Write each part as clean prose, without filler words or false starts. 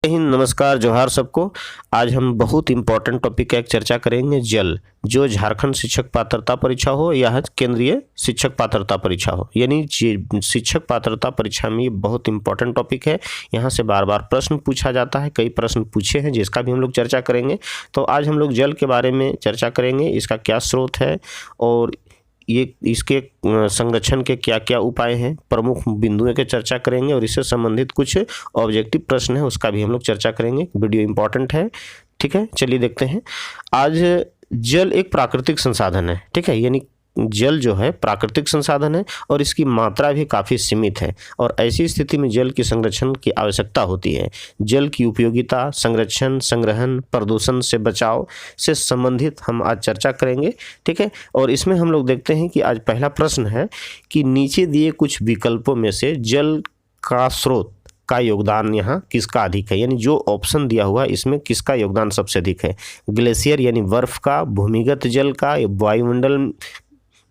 हिंद, नमस्कार, जोहार सबको। आज हम बहुत इंपॉर्टेंट टॉपिक का एक चर्चा करेंगे, जल। जो झारखंड शिक्षक पात्रता परीक्षा हो या केंद्रीय शिक्षक पात्रता परीक्षा हो, यानी शिक्षक पात्रता परीक्षा में ये बहुत इंपॉर्टेंट टॉपिक है। यहाँ से बार बार प्रश्न पूछा जाता है, कई प्रश्न पूछे हैं जिसका भी हम लोग चर्चा करेंगे। तो आज हम लोग जल के बारे में चर्चा करेंगे, इसका क्या स्रोत है और ये इसके संरक्षण के क्या क्या उपाय हैं, प्रमुख बिंदुओं की चर्चा करेंगे और इससे संबंधित कुछ ऑब्जेक्टिव प्रश्न है उसका भी हम लोग चर्चा करेंगे। वीडियो इंपॉर्टेंट है, ठीक है। चलिए देखते हैं। आज जल एक प्राकृतिक संसाधन है, ठीक है। यानी जल जो है प्राकृतिक संसाधन है और इसकी मात्रा भी काफ़ी सीमित है और ऐसी स्थिति में जल की संरक्षण की आवश्यकता होती है। जल की उपयोगिता, संरक्षण, संग्रहण, प्रदूषण से बचाव से संबंधित हम आज चर्चा करेंगे, ठीक है। और इसमें हम लोग देखते हैं कि आज पहला प्रश्न है कि नीचे दिए कुछ विकल्पों में से जल का स्रोत का योगदान यहाँ किसका अधिक है, यानी जो ऑप्शन दिया हुआ है इसमें किसका योगदान सबसे अधिक है। ग्लेशियर यानी बर्फ का, भूमिगत जल का, वायुमंडल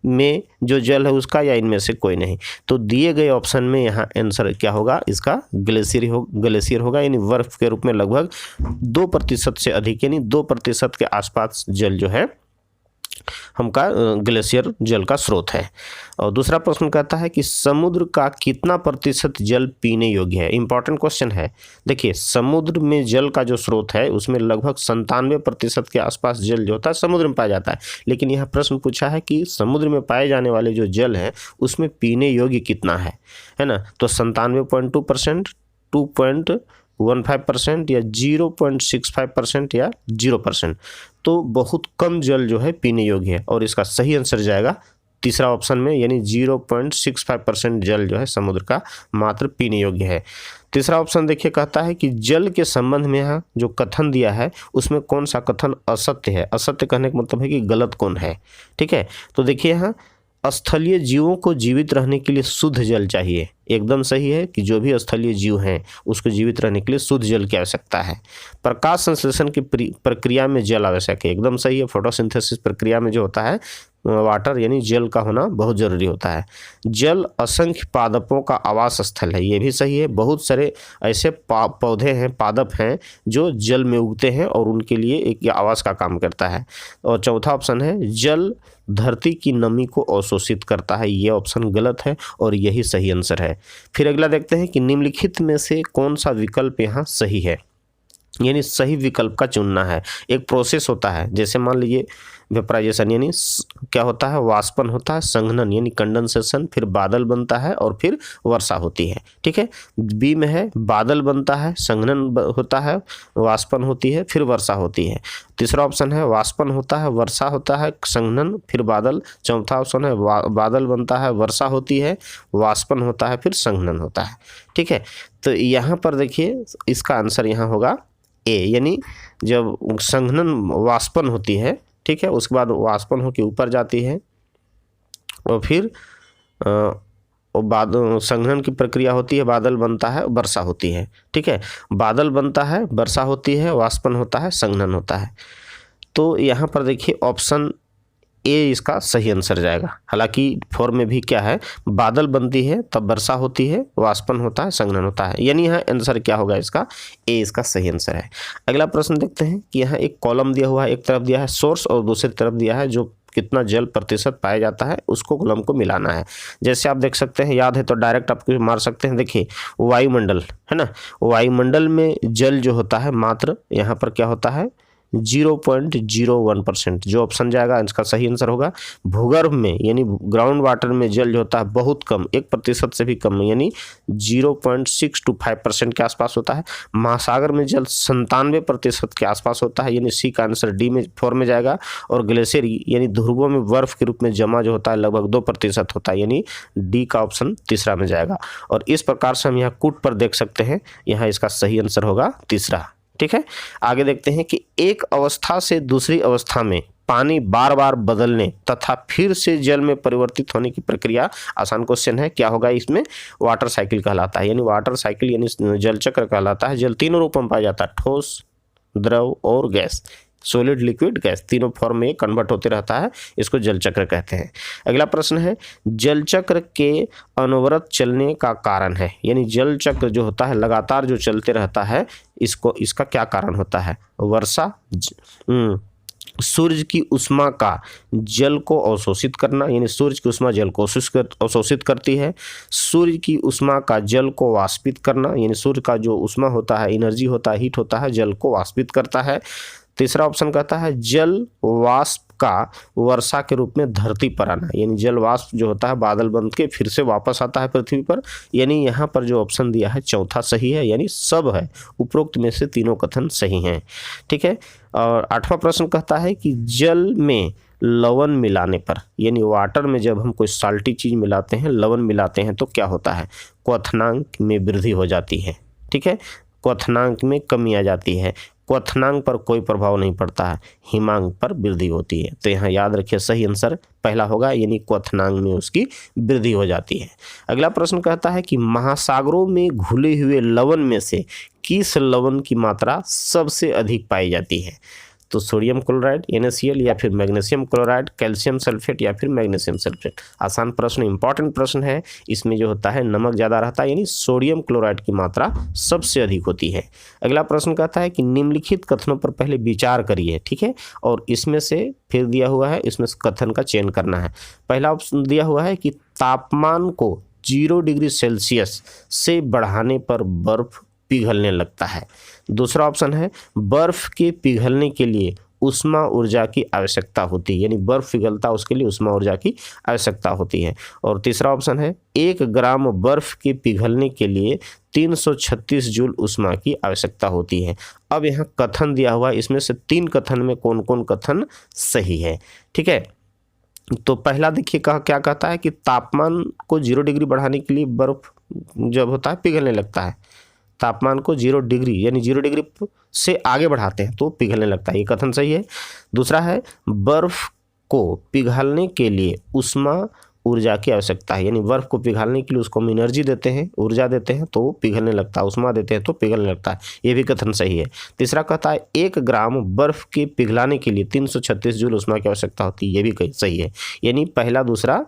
में जो जल है उसका, या इनमें से कोई नहीं। तो दिए गए ऑप्शन में यहाँ आंसर क्या होगा, इसका ग्लेशियर होगा। यानी बर्फ के रूप में लगभग 2% से अधिक, यानी 2% के आसपास जल जो है हमका ग्लेशियर जल का स्रोत है। और दूसरा प्रश्न कहता है कि समुद्र का कितना प्रतिशत जल पीने योग्य है। इंपॉर्टेंट क्वेश्चन है। देखिए, समुद्र में जल का जो स्रोत है उसमें लगभग 97% के आसपास जल जो होता है समुद्र में पाया जाता है। लेकिन यह प्रश्न पूछा है कि समुद्र में पाए जाने वाले जो जल है उसमें पीने योग्य कितना है ना। तो 97.2%, 2.15% या 0.65% या 0%। तो बहुत कम जल जो है पीने योग्य है और इसका सही आंसर जाएगा तीसरा ऑप्शन में, यानी 0.65% जल जो है समुद्र का मात्र पीने योग्य है। तीसरा ऑप्शन देखिए, कहता है कि जल के संबंध में यहाँ जो कथन दिया है उसमें कौन सा कथन असत्य है। असत्य कहने का मतलब है कि गलत कौन है, ठीक है। तो देखिए, यहाँ स्थलीय जीवों को जीवित रहने के लिए शुद्ध जल चाहिए। एकदम सही है कि जो भी स्थलीय जीव हैं उसको जीवित रहने के लिए शुद्ध जल की आवश्यकता है। प्रकाश संश्लेषण की प्रक्रिया में जल आवश्यक है। एकदम सही है। फोटोसिंथेसिस प्रक्रिया में जो होता है वाटर यानी जल का होना बहुत ज़रूरी होता है। जल असंख्य पादपों का आवास स्थल है। ये भी सही है। बहुत सारे ऐसे पौधे हैं, पादप हैं जो जल में उगते हैं और उनके लिए एक आवास का काम करता है। और चौथा ऑप्शन है जल धरती की नमी को अवशोषित करता है। ये ऑप्शन गलत है और यही सही आंसर है। फिर अगला देखते हैं कि निम्नलिखित में से कौन सा विकल्प यहाँ सही है, यानी सही विकल्प का चुनना है। एक प्रोसेस होता है, जैसे मान लीजिए वेपराइजेशन यानी क्या होता है, वाष्पन होता है, संघनन यानी कंडेंसेशन, फिर बादल बनता है और फिर वर्षा होती है, ठीक है। बी में है बादल बनता है, संघनन होता है, वाष्पन होती है, फिर वर्षा होती है। तीसरा ऑप्शन है वाष्पन होता है, वर्षा होता है, संघनन, फिर बादल। चौथा ऑप्शन है बादल बनता है, वर्षा होती है, वाष्पन होता है, फिर संघनन होता है, ठीक है। तो यहाँ पर देखिए इसका आंसर यहाँ होगा ए, यानी जब संघनन वाष्पन होती है, ठीक है, उसके बाद वाष्पन होकर ऊपर जाती है और फिर संघनन की प्रक्रिया होती है, बादल बनता है, वर्षा होती है, ठीक है। बादल बनता है, वर्षा होती है, वाष्पन होता है, संघनन होता है। तो यहाँ पर देखिए ऑप्शन ए इसका सही आंसर जाएगा। हालांकि फॉर्म में भी क्या है, बादल बनती है, तब वर्षा होती है, वाष्पन होता है, संघनन होता है, यानी यहाँ आंसर क्या होगा इसका, ए इसका सही आंसर है। अगला प्रश्न देखते हैं कि यहाँ एक कॉलम दिया हुआ है, एक तरफ दिया है सोर्स और दूसरी तरफ दिया है जो कितना जल प्रतिशत पाया जाता है, उसको कॉलम को मिलाना है। जैसे आप देख सकते हैं, याद है तो डायरेक्ट आप मार सकते हैं। देखिए वायुमंडल है ना, वायुमंडल में जल जो होता है मात्र यहाँ पर क्या होता है 0.01%। जो ऑप्शन जाएगा इसका सही आंसर होगा। भूगर्भ में यानी ग्राउंड वाटर में जल जो होता है बहुत कम, 1% से भी कम, यानी 0.625% के आसपास होता है। महासागर में जल 97% के आसपास होता है, यानी सी का आंसर डी में 4 में जाएगा। और ग्लेशियर यानी ध्रुवों में बर्फ के रूप में जमा जो होता है लगभग 2% होता है, यानी डी का ऑप्शन तीसरा में जाएगा। और इस प्रकार से हम यहाँ कूट पर देख सकते हैं, यहाँ इसका सही आंसर होगा तीसरा, ठीक है। आगे देखते हैं कि एक अवस्था से दूसरी अवस्था में पानी बार बार बदलने तथा फिर से जल में परिवर्तित होने की प्रक्रिया, आसान क्वेश्चन है, क्या होगा इसमें, वाटर साइकिल कहलाता है। यानी वाटर साइकिल यानी जल चक्र कहलाता है। जल तीनों रूपों में पाया जाता है, ठोस, द्रव और गैस। सॉलिड, लिक्विड, गैस, तीनों फॉर्म में कन्वर्ट होते रहता है, इसको जल चक्र कहते हैं। अगला प्रश्न है जल चक्र के अनवरत चलने का कारण है, यानी जल चक्र जो होता है लगातार जो चलते रहता है, इसका क्या कारण होता है? वर्षा, सूर्य की उष्मा का जल को अवशोषित करना, यानी सूर्य की उष्मा जल को अवशोषित करती है। सूर्य की उष्मा का जल को वाष्पित करना, यानी सूर्य का जो उष्मा होता है, एनर्जी होता है, हीट होता है, जल को वाष्पित करता है। तीसरा ऑप्शन कहता है जल वाष्प का वर्षा के रूप में धरती पर आना, यानी जल वाष्प जो होता है बादल बन के फिर से वापस आता है पृथ्वी पर, यानी यहाँ पर जो ऑप्शन दिया है चौथा सही है, यानी सब है, उपरोक्त में से तीनों कथन सही हैं। ठीक है। और 8वां प्रश्न कहता है कि जल में लवण मिलाने पर, यानी वाटर में जब हम कोई साल्टी चीज़ मिलाते हैं, लवण मिलाते हैं, तो क्या होता है? क्वथनांक में वृद्धि हो जाती है। ठीक है, क्वथनांक में कमी आ जाती है, क्वथनांक पर कोई प्रभाव नहीं पड़ता है, हिमांक पर वृद्धि होती है। तो यहाँ याद रखिए सही आंसर पहला होगा, यानी क्वथनांक में उसकी वृद्धि हो जाती है। अगला प्रश्न कहता है कि महासागरों में घुले हुए लवण में से किस लवण की मात्रा सबसे अधिक पाई जाती है? तो सोडियम क्लोराइड NaCl, या फिर मैग्नीशियम क्लोराइड, कैल्शियम सल्फेट, या फिर मैग्नीशियम सल्फेट। आसान प्रश्न, इंपॉर्टेंट प्रश्न है। इसमें जो होता है नमक ज़्यादा रहता है, यानी सोडियम क्लोराइड की मात्रा सबसे अधिक होती है। अगला प्रश्न कहता है कि निम्नलिखित कथनों पर पहले विचार करिए। ठीक है, और इसमें से फिर दिया हुआ है, इसमें से कथन का चयन करना है। पहला ऑप्शन दिया हुआ है कि तापमान को 0 डिग्री सेल्सियस से बढ़ाने पर बर्फ पिघलने लगता है। दूसरा ऑप्शन है बर्फ के पिघलने के लिए उष्मा ऊर्जा की आवश्यकता होती है, यानी बर्फ पिघलता है उसके लिए उष्मा ऊर्जा की आवश्यकता होती है। और तीसरा ऑप्शन है 1 ग्राम बर्फ के पिघलने के लिए 336 जूल उष्मा की आवश्यकता होती है। अब यहाँ कथन दिया हुआ है, इसमें से 3 कथन में कौन कौन कथन सही है? ठीक है, तो पहला देखिए क्या कहता है कि तापमान को 0 डिग्री बढ़ाने के लिए बर्फ जब होता है पिघलने लगता है, तापमान को 0 डिग्री यानी 0 डिग्री से आगे बढ़ाते हैं तो पिघलने लगता है, ये कथन सही है। दूसरा है बर्फ को पिघलने के लिए उष्मा ऊर्जा की आवश्यकता है, यानी बर्फ को पिघलने के लिए उसको हम एनर्जी देते हैं, ऊर्जा देते हैं तो वो पिघलने लगता है, उष्मा देते हैं तो पिघलने लगता है, ये भी कथन सही है। तीसरा कहता है 1 ग्राम बर्फ के पिघलाने के लिए 336 जूल उष्मा की आवश्यकता होती है, ये भी सही है। यानी पहला, दूसरा,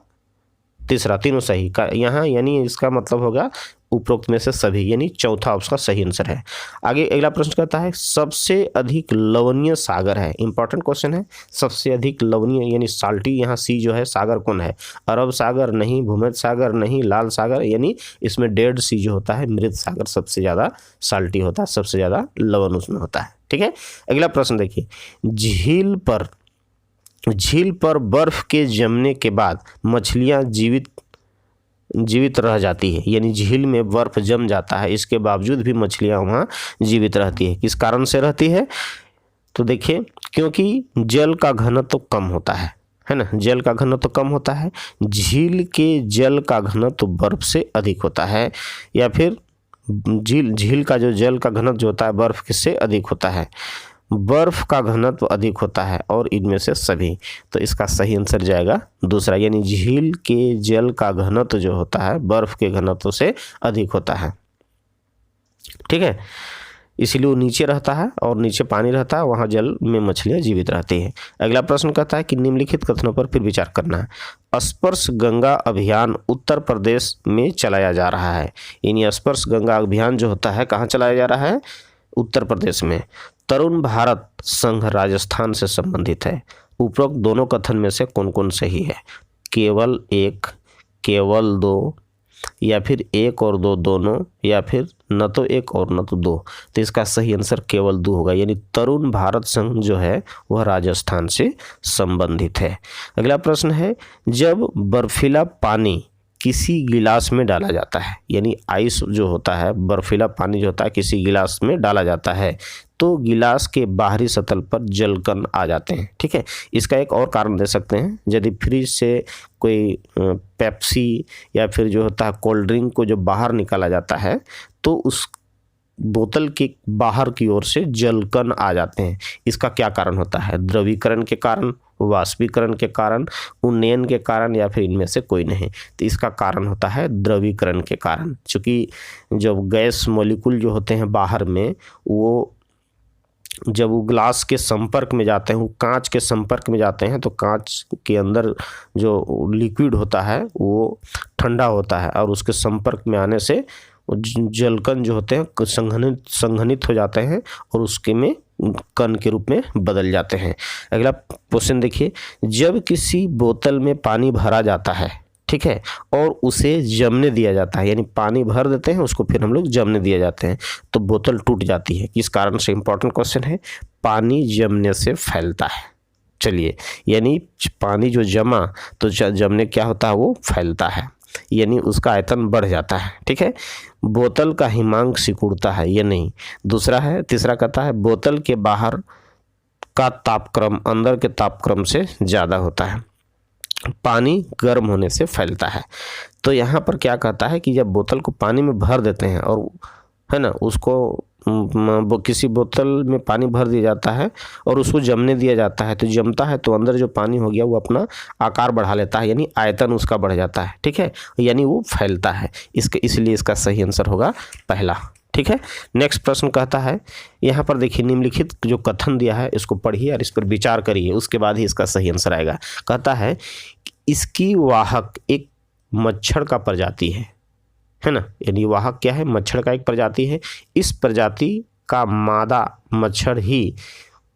तीसरा तीनों सही का यहाँ, यानी इसका मतलब होगा उपरोक्त में से सभी, यानी चौथा ऑप्शन सही आंसर है। आगे अगला प्रश्न कहता है सबसे अधिक लवणीय सागर है, इंपॉर्टेंट क्वेश्चन है। सबसे अधिक लवणीय यानी साल्टी, यहाँ सी जो है सागर कौन है? अरब सागर नहीं, भूमध्य सागर नहीं, लाल सागर, यानी इसमें डेड सी जो होता है मृत सागर सबसे ज़्यादा साल्टी होता है, सबसे ज़्यादा लवण उसमें होता है। ठीक है, अगला प्रश्न देखिए झील पर बर्फ के जमने के बाद मछलियां जीवित रह जाती है, यानी झील में बर्फ जम जाता है, इसके बावजूद भी मछलियां वहाँ जीवित रहती है। किस कारण से रहती है? तो देखिए क्योंकि जल का घनत्व कम होता है ना, जल का घनत्व कम होता है, झील के जल का घनत्व बर्फ से अधिक होता है, या फिर झील का जो जल का घनत्व जो होता है बर्फ से अधिक होता है, बर्फ का घनत्व अधिक होता है, और इनमें से सभी। तो इसका सही आंसर जाएगा दूसरा, यानी झील के जल का घनत्व जो होता है बर्फ के घनत्व से अधिक होता है। ठीक है, इसीलिए वो नीचे रहता है और नीचे पानी रहता है, वहाँ जल में मछलियाँ जीवित रहती हैं। अगला प्रश्न कहता है कि निम्नलिखित कथनों पर फिर विचार करना है। स्पर्श गंगा अभियान उत्तर प्रदेश में चलाया जा रहा है, यानी स्पर्श गंगा अभियान जो होता है कहाँ चलाया जा रहा है? उत्तर प्रदेश में। तरुण भारत संघ राजस्थान से संबंधित है। उपरोक्त दोनों कथन में से कौन कौन सही है? केवल 1, केवल 2, या फिर 1 और 2 दोनों, या फिर न तो 1 और न तो 2। तो इसका सही आंसर केवल 2 होगा, यानी तरुण भारत संघ जो है वह राजस्थान से संबंधित है। अगला प्रश्न है जब बर्फीला पानी किसी गिलास में डाला जाता है, यानी आइस जो होता है बर्फीला पानी जो होता है किसी गिलास में डाला जाता है तो गिलास के बाहरी सतह पर जलकण आ जाते हैं। ठीक है, इसका एक और कारण दे सकते हैं, यदि फ्रिज से कोई पेप्सी या फिर जो होता है कोल्ड ड्रिंक को जो बाहर निकाला जाता है तो उस बोतल के बाहर की ओर से जलकण आ जाते हैं। इसका क्या कारण होता है? द्रवीकरण के कारण, वाष्पीकरण के कारण, उन्नयन के कारण, या फिर इनमें से कोई नहीं। तो इसका कारण होता है द्रवीकरण के कारण, क्योंकि जब गैस मॉलिक्यूल जो होते हैं बाहर में वो जब वो ग्लास के संपर्क में जाते हैं, वो कांच के संपर्क में जाते हैं, तो कांच के अंदर जो लिक्विड होता है वो ठंडा होता है और उसके संपर्क में आने से जलकण जो होते हैं संघनित हो जाते हैं और उसके में कण के रूप में बदल जाते हैं। अगला क्वेश्चन देखिए, जब किसी बोतल में पानी भरा जाता है, ठीक है, और उसे जमने दिया जाता है, यानी पानी भर देते हैं उसको फिर हम लोग जमने दिया जाते हैं, तो बोतल टूट जाती है। किस कारण से? इंपॉर्टेंट क्वेश्चन है। पानी जमने से फैलता है। चलिए, यानी पानी जो जमा तो जमने क्या होता है, वो फैलता है, यानी उसका आयतन बढ़ जाता है। ठीक है, बोतल का हिमांक सिकुड़ता है, ये नहीं। दूसरा है, तीसरा कहता है बोतल के बाहर का तापक्रम अंदर के तापक्रम से ज़्यादा होता है, पानी गर्म होने से फैलता है। तो यहाँ पर क्या कहता है कि जब बोतल को पानी में भर देते हैं और है ना, उसको किसी बोतल में पानी भर दिया जाता है और उसको जमने दिया जाता है, तो जमता है तो अंदर जो पानी हो गया वो अपना आकार बढ़ा लेता है, यानी आयतन उसका बढ़ जाता है। ठीक है, यानी वो फैलता है। इसलिए इसका सही आंसर होगा पहला। ठीक है, नेक्स्ट प्रश्न कहता है, यहाँ पर देखिए निम्नलिखित जो कथन दिया है इसको पढ़िए और इस पर विचार करिए, उसके बाद ही इसका सही आंसर आएगा। कहता है इसकी वाहक एक मच्छर का प्रजाति है ना, यानी वाहक क्या है? मच्छर का एक प्रजाति है। इस प्रजाति का मादा मच्छर ही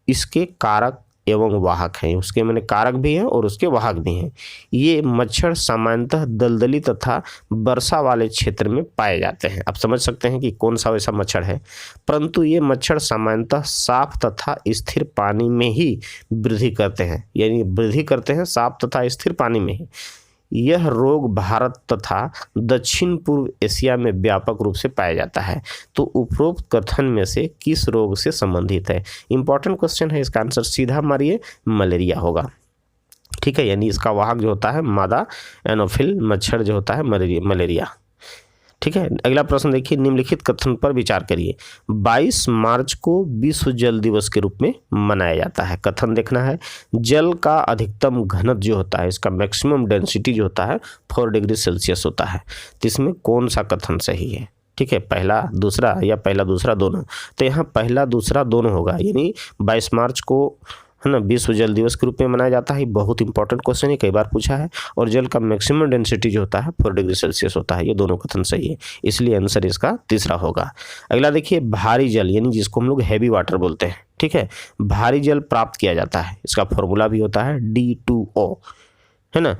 इसके कारक एवं वाहक हैं। उसके मैंने कारक भी हैं और उसके वाहक भी हैं। ये मच्छर सामान्यतः दलदली तथा वर्षा वाले क्षेत्र में पाए जाते हैं। आप समझ सकते हैं कि कौन सा वैसा मच्छर है, परंतु ये मच्छर सामान्यतः साफ तथा स्थिर पानी में ही वृद्धि करते हैं, यानी वृद्धि करते हैं साफ तथा स्थिर पानी में ही। यह रोग भारत तथा दक्षिण पूर्व एशिया में व्यापक रूप से पाया जाता है। तो उपरोक्त कथन में से किस रोग से संबंधित है? इंपॉर्टेंट क्वेश्चन है, इसका आंसर सीधा मारिए, मलेरिया होगा। ठीक है, यानी इसका वाहक जो होता है मादा एनोफिल मच्छर जो होता है मलेरिया। ठीक है, अगला प्रश्न देखिए, निम्नलिखित कथन पर विचार करिए। 22 मार्च को विश्व जल दिवस के रूप में मनाया जाता है। कथन देखना है, जल का अधिकतम घनत्व जो होता है, इसका मैक्सिमम डेंसिटी जो होता है 4 डिग्री सेल्सियस होता है। तो इसमें कौन सा कथन सही है? ठीक है, पहला दूसरा या पहला दूसरा दोनों? तो यहाँ पहला दूसरा दोनों होगा, यानी 22 मार्च को है ना विश्व जल दिवस के रूप में मनाया जाता है। बहुत इंपॉर्टेंट क्वेश्चन है, कई बार पूछा है। और जल का मैक्सिमम डेंसिटी जो होता है 4 डिग्री सेल्सियस होता है। ये दोनों कथन सही है, इसलिए आंसर इसका तीसरा होगा। अगला देखिए, भारी जल यानी जिसको हम लोग हैवी वाटर बोलते हैं। ठीक है, भारी जल प्राप्त किया जाता है, इसका फॉर्मूला भी होता है D2O, है ना।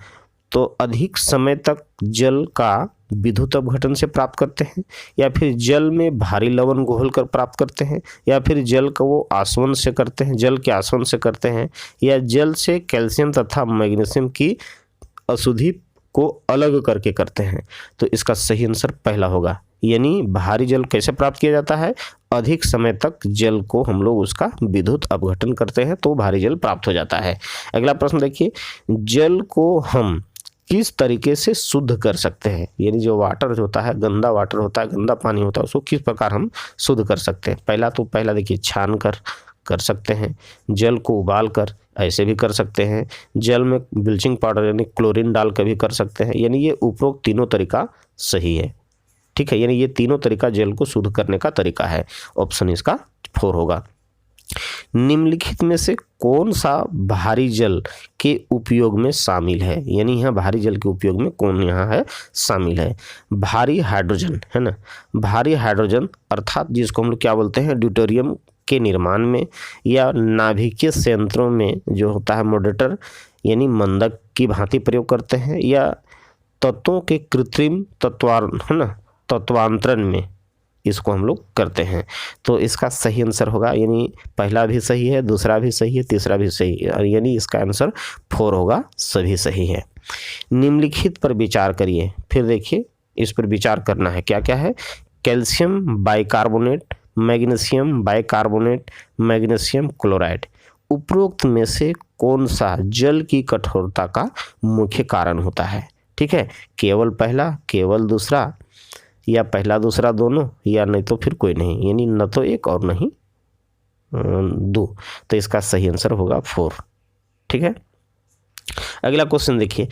तो अधिक समय तक जल का विद्युत अपघटन से प्राप्त करते हैं, या फिर जल में भारी लवण घोलकर प्राप्त करते हैं, या फिर जल का वो आसवन से करते हैं, जल के आसवन से करते हैं, या जल से कैल्शियम तथा मैग्नीशियम की अशुद्धि को अलग करके करते हैं। तो इसका सही आंसर पहला होगा, यानी भारी जल कैसे प्राप्त किया जाता है? अधिक समय तक जल को हम लोग उसका विद्युत अपघटन करते हैं तो भारी जल प्राप्त हो जाता है। अगला प्रश्न देखिए, जल को हम किस तरीके से शुद्ध कर सकते हैं? यानी जो वाटर जो होता है, गंदा वाटर होता है, गंदा पानी होता है, उसको किस प्रकार हम शुद्ध कर सकते हैं? पहला देखिए, छान कर सकते हैं, जल को उबाल कर ऐसे भी कर सकते हैं, जल में ब्लीचिंग पाउडर यानी क्लोरीन डाल कर भी कर सकते हैं। यानी ये उपरोक्त तीनों तरीका सही है। ठीक है, यानी ये तीनों तरीका जल को शुद्ध करने का तरीका है। ऑप्शन इसका 4 होगा। निम्नलिखित में से कौन सा भारी जल के उपयोग में शामिल है? यानी यहाँ भारी जल के उपयोग में कौन यहाँ है शामिल है? भारी हाइड्रोजन, है ना। भारी हाइड्रोजन अर्थात जिसको हम लोग क्या बोलते हैं, ड्यूटेरियम के निर्माण में, या नाभिकीय संयंत्रों में जो होता है मॉडरेटर यानी मंदक की भांति प्रयोग करते हैं, या तत्वों के कृत्रिम तत्वांतरण में इसको हम लोग करते हैं। तो इसका सही आंसर होगा, यानी पहला भी सही है, दूसरा भी सही है, तीसरा भी सही है, और यानी इसका आंसर 4 होगा, सभी सही है। निम्नलिखित पर विचार करिए, फिर देखिए इस पर विचार करना है क्या क्या है। Calcium bicarbonate, magnesium bicarbonate, magnesium chloride, उपरोक्त में से कौन सा जल की कठोरता का मुख्य कारण होता है? ठीक है, केवल पहला, केवल दूसरा, या पहला दूसरा दोनों, या नहीं तो फिर कोई नहीं, यानी न तो एक और नहीं 2। तो इसका सही आंसर होगा 4। ठीक है, अगला क्वेश्चन देखिए,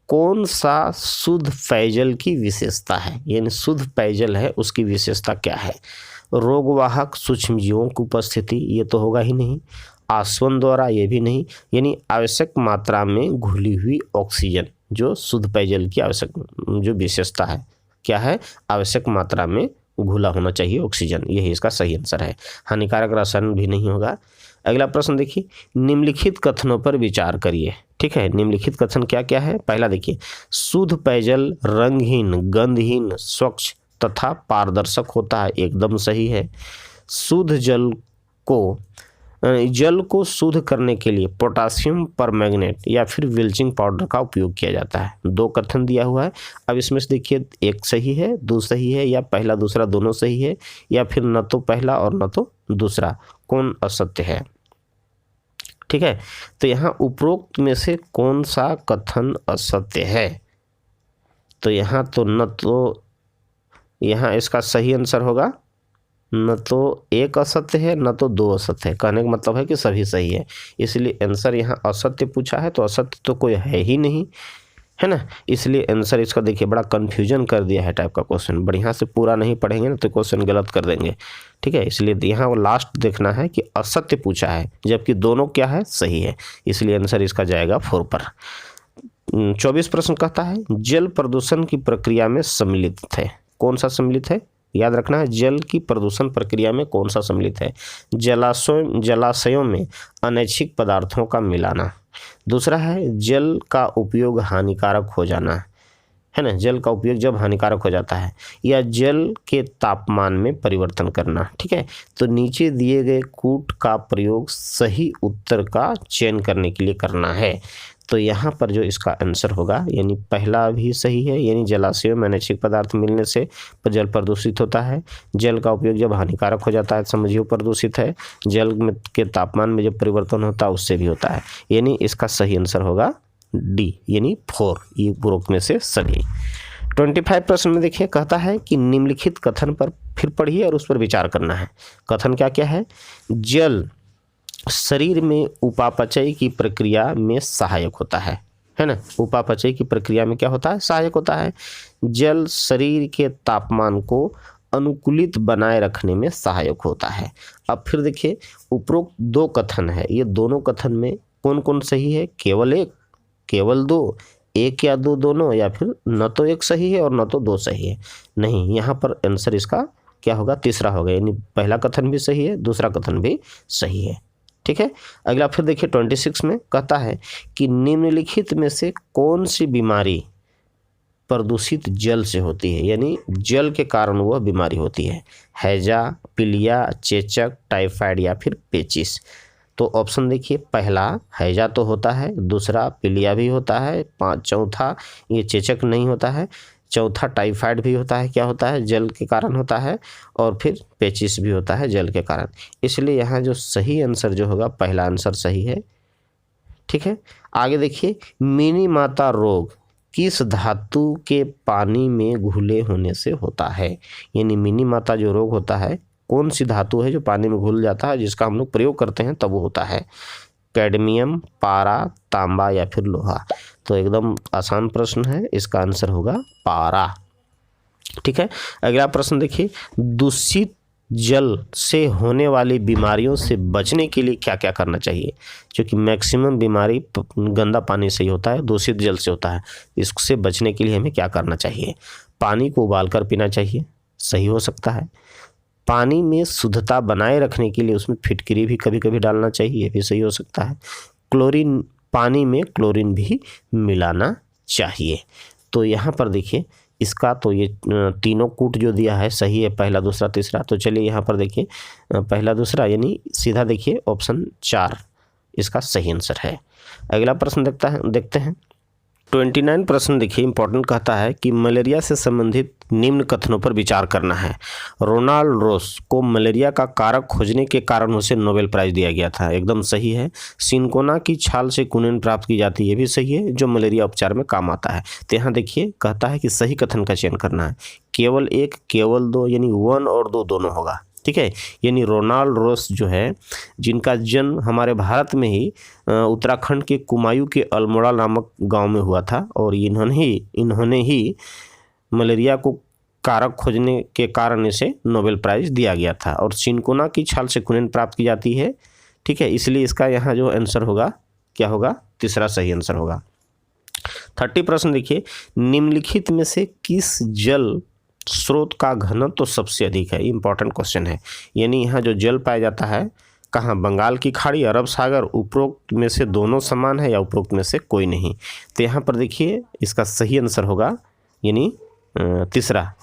कौन सा शुद्ध पेयजल की विशेषता है? यानी शुद्ध पेयजल है उसकी विशेषता क्या है? रोगवाहक सूक्ष्मजीवों की उपस्थिति, ये तो होगा ही नहीं। आसवन द्वारा, ये भी नहीं। यानी आवश्यक मात्रा में घुली हुई ऑक्सीजन, जो शुद्ध पेयजल की आवश्यक जो विशेषता है, क्या है, आवश्यक मात्रा में घुला होना चाहिए ऑक्सीजन, यही इसका सही आंसर है। हानिकारक रसायन भी नहीं होगा। अगला प्रश्न देखिए, निम्नलिखित कथनों पर विचार करिए। ठीक है, निम्नलिखित कथन क्या क्या है। पहला देखिए, शुद्ध पेयजल रंगहीन, गंधहीन, स्वच्छ तथा पारदर्शक होता है, एकदम सही है। शुद्ध जल को शुद्ध करने के लिए पोटासियम परमैंगनेट या फिर ब्लीचिंग पाउडर का उपयोग किया जाता है। दो कथन दिया हुआ है। अब इसमें से देखिए, एक सही है, दो सही है, या पहला दूसरा दोनों सही है, या फिर न तो पहला और न तो दूसरा, कौन असत्य है। ठीक है, तो यहाँ उपरोक्त में से कौन सा कथन असत्य है। तो यहाँ तो न तो, यहाँ इसका सही आंसर होगा न तो एक असत्य है न तो दो असत्य है। कहने का मतलब है कि सभी सही है, इसलिए आंसर यहाँ असत्य पूछा है, तो असत्य तो कोई है ही नहीं, है ना। इसलिए आंसर इसका देखिए बड़ा कन्फ्यूजन कर दिया है टाइप का क्वेश्चन। बढ़िया से पूरा नहीं पढ़ेंगे ना तो क्वेश्चन गलत कर देंगे। ठीक है, इसलिए यहाँ वो लास्ट देखना है कि असत्य पूछा है, जबकि दोनों क्या है, सही है, इसलिए आंसर इसका जाएगा 4 पर। 24 प्रश्न कहता है, जल प्रदूषण की प्रक्रिया में सम्मिलित है, कौन सा सम्मिलित है, याद रखना है, जल की प्रदूषण प्रक्रिया में कौन सा सम्मिलित है। जलाशयों में अनैच्छिक पदार्थों का मिलाना। दूसरा है, जल का उपयोग हानिकारक हो जाना, है ना, जल का उपयोग जब हानिकारक हो जाता है, या जल के तापमान में परिवर्तन करना। ठीक है, तो नीचे दिए गए कूट का प्रयोग सही उत्तर का चयन करने के लिए करना है। तो यहाँ पर जो इसका आंसर होगा, यानी पहला भी सही है, यानी जलाशयों में अनैच्छिक पदार्थ मिलने से जल प्रदूषित होता है। जल का उपयोग जब हानिकारक हो जाता है समझिए प्रदूषित है। जल में के तापमान में जब परिवर्तन होता है उससे भी होता है, यानी इसका सही आंसर होगा डी, यानी 4, ये उपरोक्त में से सभी। 25 प्रश्न में देखिए, कहता है कि निम्नलिखित कथन पर फिर पढ़िए और उस पर विचार करना है। कथन क्या क्या है, जल शरीर में उपापचय की प्रक्रिया में सहायक होता है ना। उपापचय की प्रक्रिया में क्या होता है, सहायक होता है। जल शरीर के तापमान को अनुकूलित बनाए रखने में सहायक होता है। अब फिर देखिए, उपरोक्त दो कथन है, ये दोनों कथन में कौन कौन सही है, केवल एक, केवल दो, एक या दो, दोनों, या फिर न तो एक सही है और न तो दो सही है। नहीं, यहाँ पर आंसर इसका क्या होगा, तीसरा होगा, यानी पहला कथन भी सही है, दूसरा कथन भी सही है। ठीक है, अगला फिर देखिए 26 में कहता है कि निम्नलिखित में से कौन सी बीमारी प्रदूषित जल से होती है, यानी जल के कारण वह बीमारी होती है। हैजा, पीलिया, चेचक, टाइफाइड या फिर पेचिस। तो ऑप्शन देखिए, पहला हैजा तो होता है, दूसरा पीलिया भी होता है, चौथा ये चेचक नहीं होता है, चौथा टाइफाइड भी होता है, क्या होता है, जल के कारण होता है, और फिर पेचिस भी होता है जल के कारण। इसलिए यहाँ जो सही आंसर जो होगा, पहला आंसर सही है। ठीक है, आगे देखिए, मिनी माता रोग किस धातु के पानी में घुले होने से होता है, यानी मिनी माता जो रोग होता है कौन सी धातु है जो पानी में घुल जाता है, जिसका हम लोग प्रयोग करते हैं तब वो होता है। कैडमियम, पारा, तांबा या फिर लोहा। तो एकदम आसान प्रश्न है, इसका आंसर होगा पारा। ठीक है, अगला प्रश्न देखिए, दूषित जल से होने वाली बीमारियों से बचने के लिए क्या क्या करना चाहिए, क्योंकि मैक्सिमम बीमारी गंदा पानी से ही होता है, दूषित जल से होता है। इससे बचने के लिए हमें क्या करना चाहिए, पानी को उबाल कर पीना चाहिए, सही हो सकता है। पानी में शुद्धता बनाए रखने के लिए उसमें फिटकरी भी कभी कभी डालना चाहिए, ये भी सही हो सकता है। क्लोरीन, पानी में क्लोरीन भी मिलाना चाहिए। तो यहाँ पर देखिए, इसका तो ये तीनों कूट जो दिया है सही है, पहला दूसरा तीसरा। तो चलिए यहाँ पर देखिए, पहला दूसरा यानी सीधा देखिए ऑप्शन 4 इसका सही आंसर है। अगला प्रश्न देखते हैं 29 प्रश्न देखिए, इंपॉर्टेंट कहता है कि मलेरिया से संबंधित निम्न कथनों पर विचार करना है। रोनाल्ड रोस को मलेरिया का कारक खोजने के कारण उसे नोबेल प्राइज दिया गया था, एकदम सही है। सिनकोना की छाल से कुनिन प्राप्त की जाती है, ये भी सही है, जो मलेरिया उपचार में काम आता है। तो यहाँ देखिए कहता है कि सही कथन का चयन करना है, केवल एक, केवल दो, यानी 1 और 2 दोनों होगा। ठीक है, यानी रोनाल्ड रोस जो है, जिनका जन्म हमारे भारत में ही उत्तराखंड के कुमायूं के अल्मोड़ा नामक गांव में हुआ था, और इन्होंने ही मलेरिया को कारक खोजने के कारण इसे नोबेल प्राइज दिया गया था। और चिनकोना की छाल से कुनेन प्राप्त की जाती है, ठीक है, इसलिए इसका यहाँ जो आंसर होगा क्या होगा, तीसरा सही आंसर होगा। 30 प्रश्न देखिए, निम्नलिखित में से किस जल स्रोत का घनत्व तो सबसे अधिक है। इंपॉर्टेंट क्वेश्चन है, यानी यहाँ जो जल पाया जाता है कहाँ, बंगाल की खाड़ी, अरब सागर, उपरोक्त में से दोनों समान है या उपरोक्त में से कोई नहीं। तो यहाँ पर देखिए इसका सही आंसर होगा यानी तीसरा,